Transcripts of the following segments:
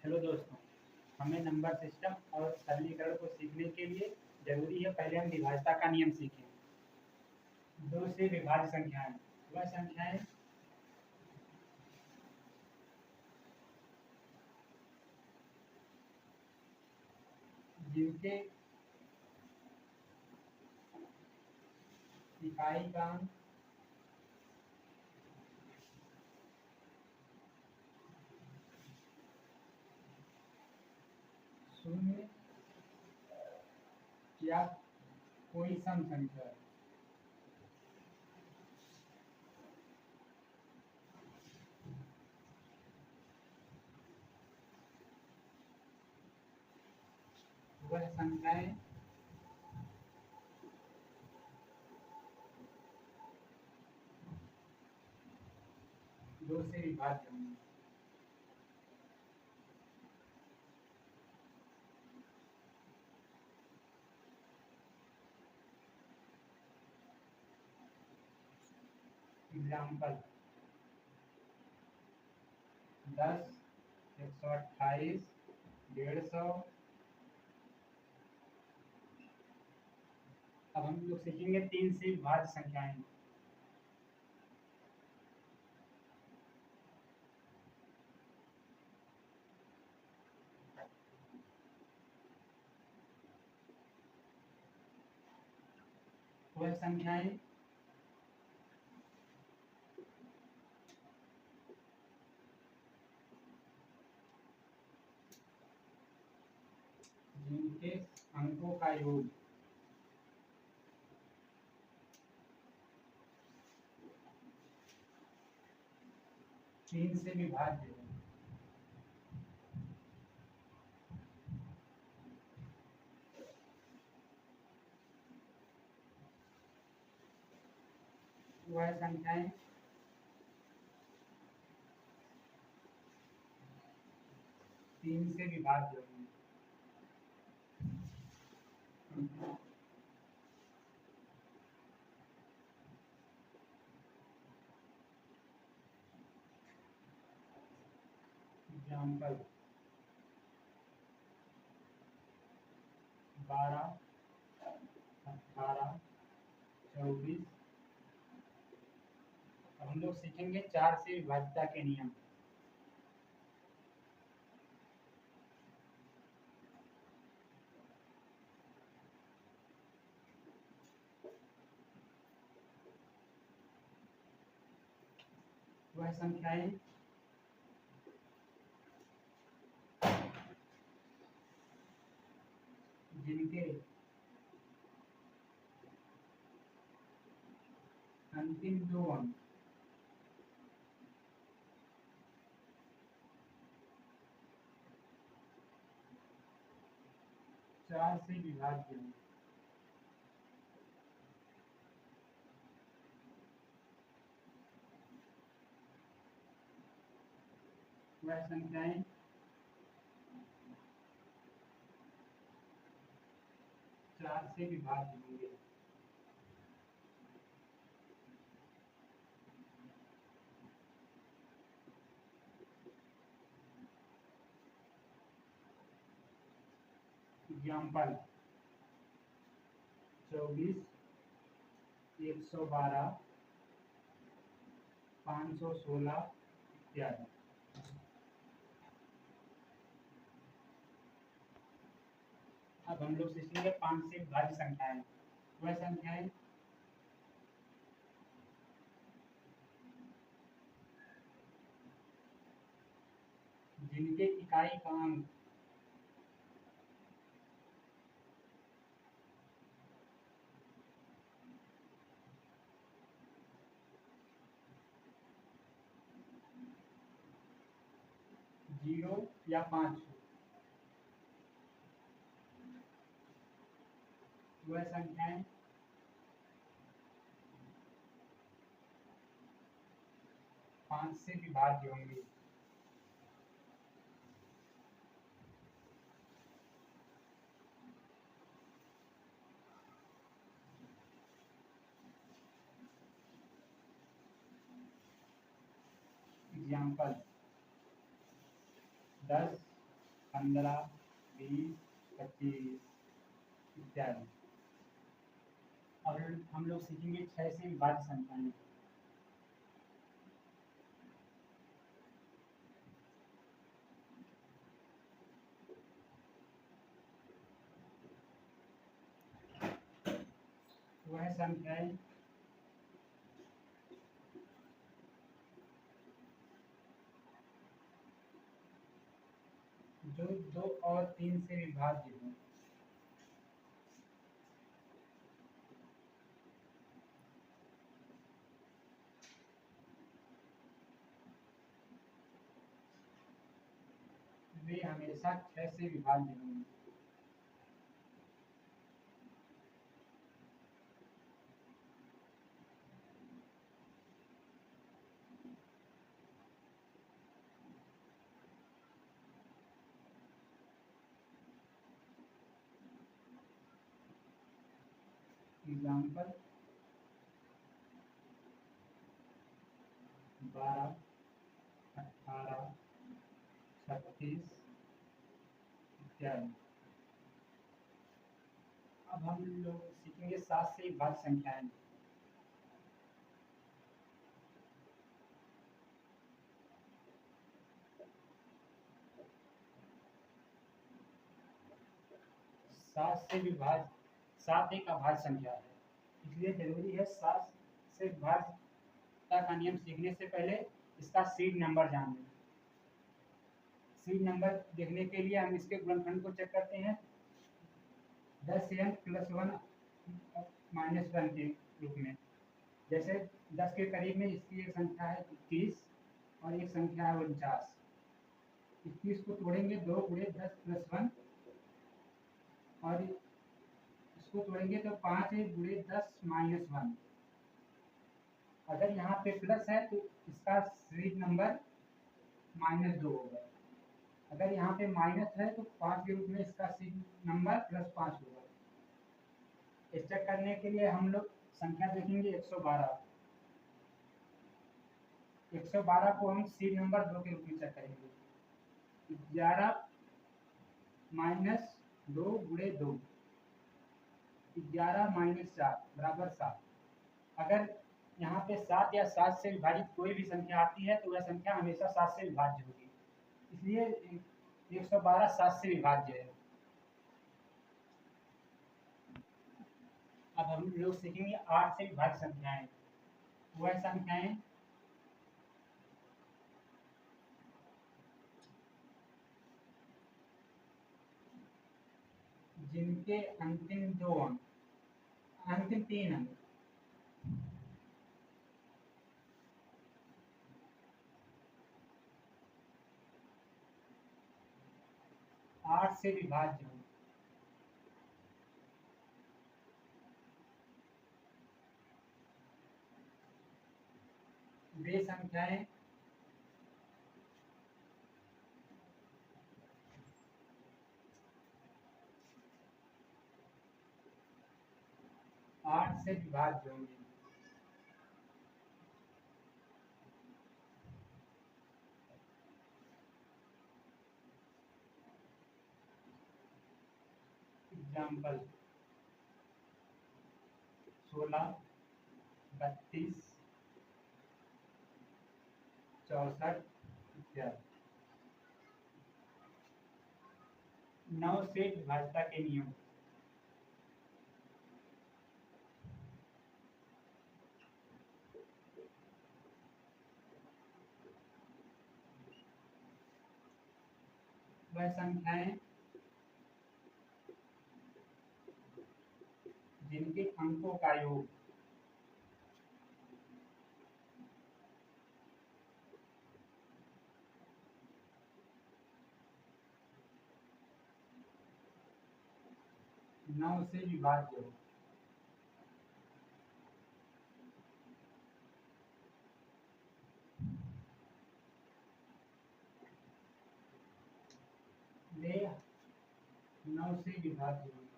Hello दोस्तों, हमें number system और सरलीकरण को सीखने के लिए ज़रूरी है पहले हम विभाज्यता का नियम सीखें। 2 से विभाज्य संख्याएँ वह संख्याएँ जिनके इकाई का अंक शून्य या कोई सम संख्या है। वह संख्याएँ 2 से विभाज्य होंगी। एग्जाम्पल 10, 128, 150। अब हम लोग सीखेंगे 3 से विभाज्य संख्याएँ। वह संख्याएँ जिनके अंकों का योग 3 से विभाज्य है। वह संख्याएँ 3 से विभाज्य होंगी। एग्जाम्पल 12, 18, 24। अब हम लोग सीखेंगे 4 से विभाज्यता के नियम। वह संख्याएँ जिनके अंतिम 2 अंक 4 से विभाज्य हैं। वह संख्याएँ 4 से विभाज्य होंगे। एग्जाम्पल 24, 112, 516 इत्यादि। अब हम लोग सीखेंगे 5 से विभाज्य संख्याएँ। वह संख्याएँ जिनके इकाई का अंक जीरो या 5 हो। वह संख्याएँ 5 से विभाज्य होंगी। एग्जाम्पल 10, 15, 20, 25 इत्यादि। और हम लोग सीखेंगे 6 से विभाज्य संख्याएं। वह संख्याएं जो 2 और 3 से विभाज्य हैं। वे हमेशा 6 से विभाज्य होंगे। एग्जाम्पल 12, 18, 36 इत्यादि। अब हम लोग सीखेंगे 7 से विभाज्य संख्याएं। सात एक अभाज्य संख्या है, इसलिए जरूरी है 7 से विभाज्यता का नियम सीखने से पहले इसका सीड नंबर जान लें। सीड नंबर देखने के लिए हम इसके गुणनखंड को चेक करते हैं 10n + 1 - 1 के रूप में। जैसे 10 के करीब में इसकी एक संख्या है 21 और एक संख्या है 49। 21 को तोड़ेंगे 2 × 10 + 1 और इसको तोड़ेंगे तो 5 × 10 - 1। अगर यहाँ पे प्लस है तो इसका सीरीज नंबर -2 होगा। अगर यहाँ पे माइनस है तो 5 के रूप में इसका सीरीज नंबर +5 होगा। इस चेक करने के लिए हम लोग संख्या देखेंगे 112। 112 को हम सीरीज नंबर 2 के रूप में चेक करेंगे। 11 - 2 × 2 11 - 4 = 7। अगर यहाँ पे 7 या 7 से विभाजित कोई भी संख्या आती है तो वह संख्या हमेशा 7 से विभाज्य होगी, इसलिए 112 7 से विभाज्य है। अब हम लोग सीखेंगे 8 से विभाज्य संख्याएं। वह संख्याएं जिनके अंतिम 3 अंक 8 से विभाज्य हो। वे संख्याएं 8 से विभाज्य होंगे। एग्जाम्पल 16, 32, 64 इत्यादि। 9 से विभाज्यता के नियम। वह संख्याएं जिनके अंकों का योग 9 से विभाज्य हो। वे 9 से विभाज्य होंगे।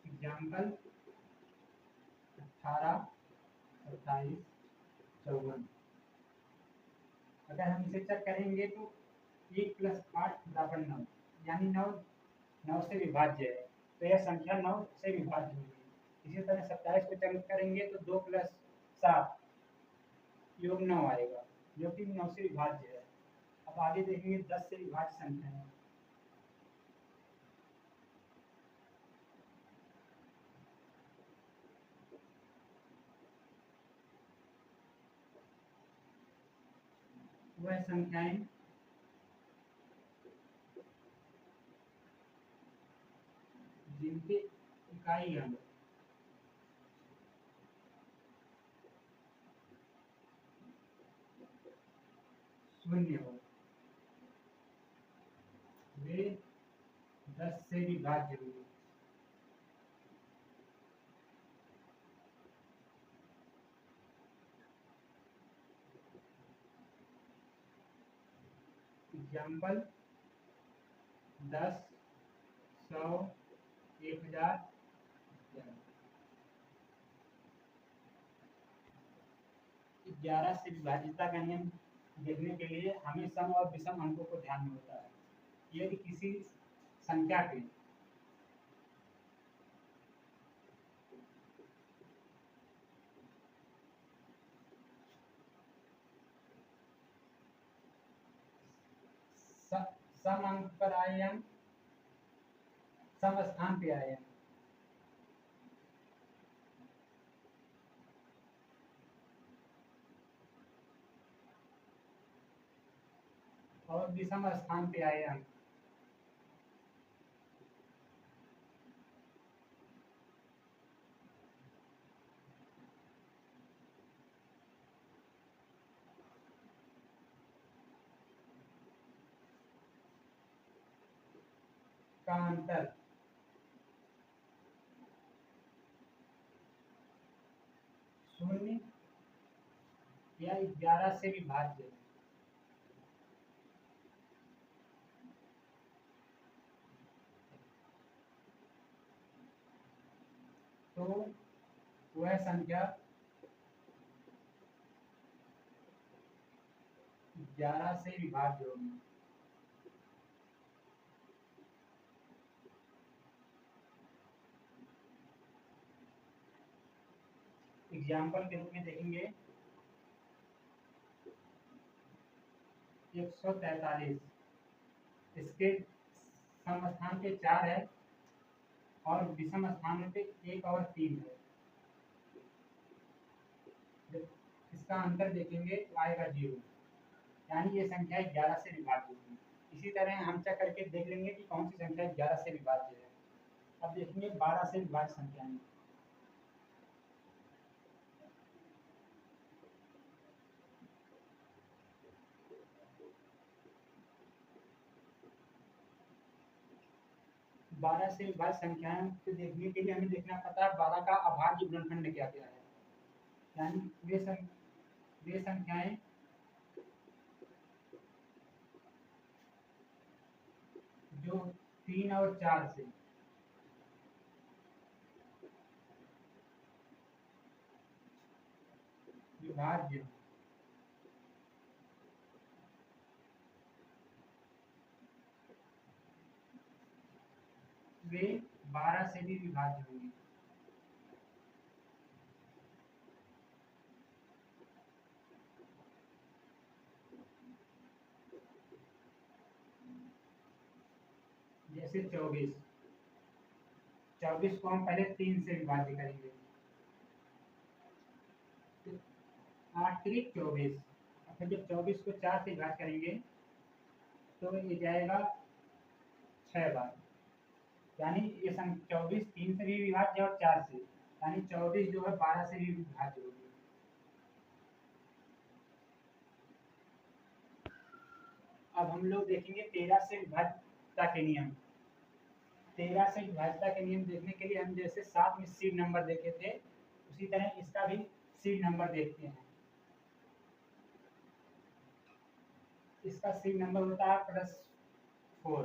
एग्जाम्पल 18, 28, 54। अगर हम इसे चेक करेंगे तो 1 + 8 = 9, यानी 9 से विभाज्य है, तो यह संख्या 9 से विभाज्य होगी। इसी तरह 27 को चेक करेंगे तो 2 + 7 योग 9 आएगा, जो कि 9 से विभाज्य है। अब आगे देखेंगे 10 से विभाज्य संख्याएं। वह संख्याएं जिनके इकाई अंक शून्य हो, वे 10 से विभाज्य होंगे। एग्जाम्पल 10, 100, 1000। 11 से विभाज्यता का नियम देखने के लिए हमें सम और विषम अंकों को ध्यान में होता है। यदि किसी संख्या के सम अंक पर आए अंक सम स्थान पे आए अंक और विषम स्थान पे आए अंक का अंतर शून्य या 11 से विभाज्य तो वह संख्या 11 से विभाज्य होगी। एग्जाम्पल के रूप में देखेंगे 143, इसके सम स्थान पे 4 है और विषम स्थान पे 1 और 3 है। जब इसका अंतर देखेंगे तो आएगा 0, यानी ये संख्या 11 से विभाज्य होगी। इसी तरह हम चेक करके देख लेंगे कि कौन सी संख्या 11 से विभाज्य है। अब देखेंगे 12 से विभाज्य संख्याएं। बारह से विभाज्य संख्याएं को देखने के लिए हमें देखना पड़ता है 12 का अभाज्य गुणनखंड क्या क्या है, यानी वे संख्याएं जो 3 और 4 से विभाज्य वे 12 से भी विभाज्य होंगे। जैसे 24 को हम पहले 3 से विभाज्य करेंगे, 8 3 24। फिर जब 24 को 4 से विभाज्य करेंगे तो ये जाएगा 6 बार, यानी ये 24 3 से भी विभाज्य और 4 से, यानी 24 जो है 12 से भी विभाज्य होगी। अब हम लोग देखेंगे 13 से विभाज्यता के नियम। 13 से विभाज्यता के नियम देखने के लिए हम जैसे 7 में सीड नंबर देखे थे, उसी तरह इसका भी सीड नंबर देखते हैं। इसका सीड नंबर होता है +4,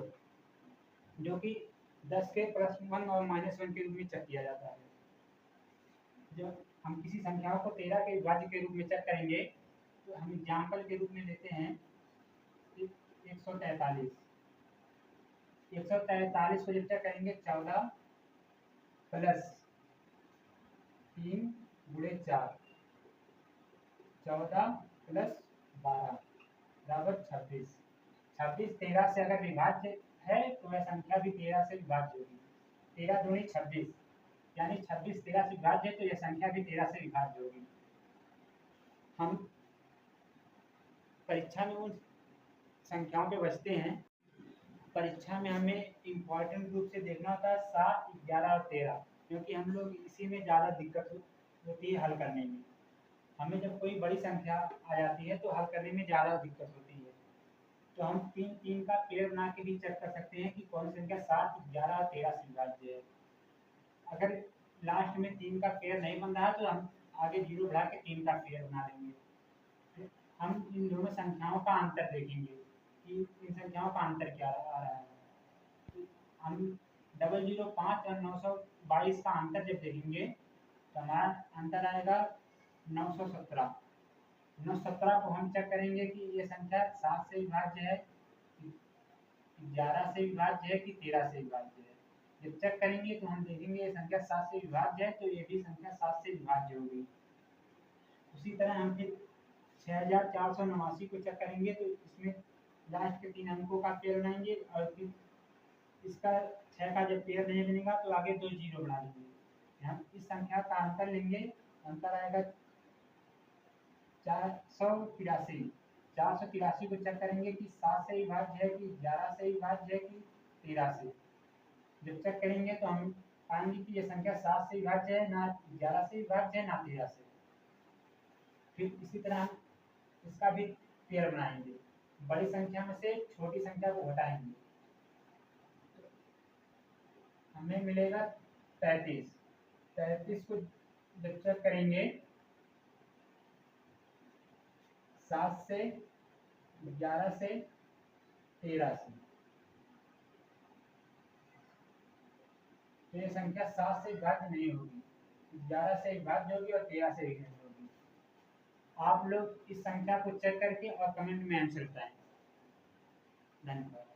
जो कि 10 के +1 और -1 के रूप में चेक किया जाता है। जो हम किसी संख्याओं को 13 के विभाज्य के रूप में चेक करेंगे तो हम एग्जाम्पल के रूप में लेते हैं 143। 143 को जब चेक करेंगे 14 प्लस 3 गुणे 4, 14 प्लस 12 बराबर 26। 26 13 से अगर विभाज्य है तो वह संख्या भी 13 से विभाज्य होगी। 13 दूनी 26, यानी 26 13 से विभाज्य है तो यह संख्या भी 13 से विभाज्य होगी। हम परीक्षा में उन संख्याओं पे बचते हैं। परीक्षा में हमें इम्पोर्टेंट रूप से देखना होता है 7, 11 और 13, क्योंकि हम लोग इसी में ज़्यादा दिक्कत होती है हल करने में। हमें जब कोई बड़ी संख्या आ जाती है तो हल करने में ज़्यादा दिक्कत होती है। तो हम 3 का पेयर बना के भी चेक कर सकते हैं कि कौन सी संख्या 7, 11 और 13 से विभाज्य है। अगर लास्ट में 3 का पेयर नहीं बन रहा है तो हम आगे 0 बढ़ा के 3 का पेयर बना देंगे। हम इन दोनों संख्याओं का अंतर देखेंगे कि इन संख्याओं का अंतर क्या आ रहा है। हम 005 और 922 का अंतर जब देखेंगे तो हमारा अंतर आएगा 917। 917 को हम चेक करेंगे कि ये संख्या 7 से विभाज्य है, 11 से विभाज्य है कि 13 से विभाज्य है। जब चेक करेंगे तो हम देखेंगे ये संख्या 7 से विभाज्य है तो ये भी संख्या 7 से विभाज्य होगी। उसी तरह हम फिर 6489 को चेक करेंगे तो इसमें लास्ट के 3 अंकों का पेयर बनाएंगे और फिर इसका 6 का जब पेयर नहीं बनेगा तो आगे 2 0 बना देंगे। हम इस संख्या का अंतर लेंगे, अंतर आएगा 483। 483 को चेक करेंगे कि 7 से विभाज्य है कि 11 से विभाज्य है कि 13 से। जब चेक करेंगे तो हम पाएंगे कि ये संख्या 7 से विभाज्य है, ना 11 से विभाज्य है, ना 13 से। फिर इसी तरह हम इसका भी पेयर बनाएंगे, बड़ी संख्या में से छोटी संख्या को घटाएंगे, हमें मिलेगा 33। 33 को जब चेक करेंगे 7 से, 11 से, 13 से, तो ये संख्या 7 से विभाज्य नहीं होगी, 11 से विभाज्य होगी और 13 से विभाज्य होगी। आप लोग इस संख्या को चेक करके और कमेंट में आंसर बताएं। धन्यवाद।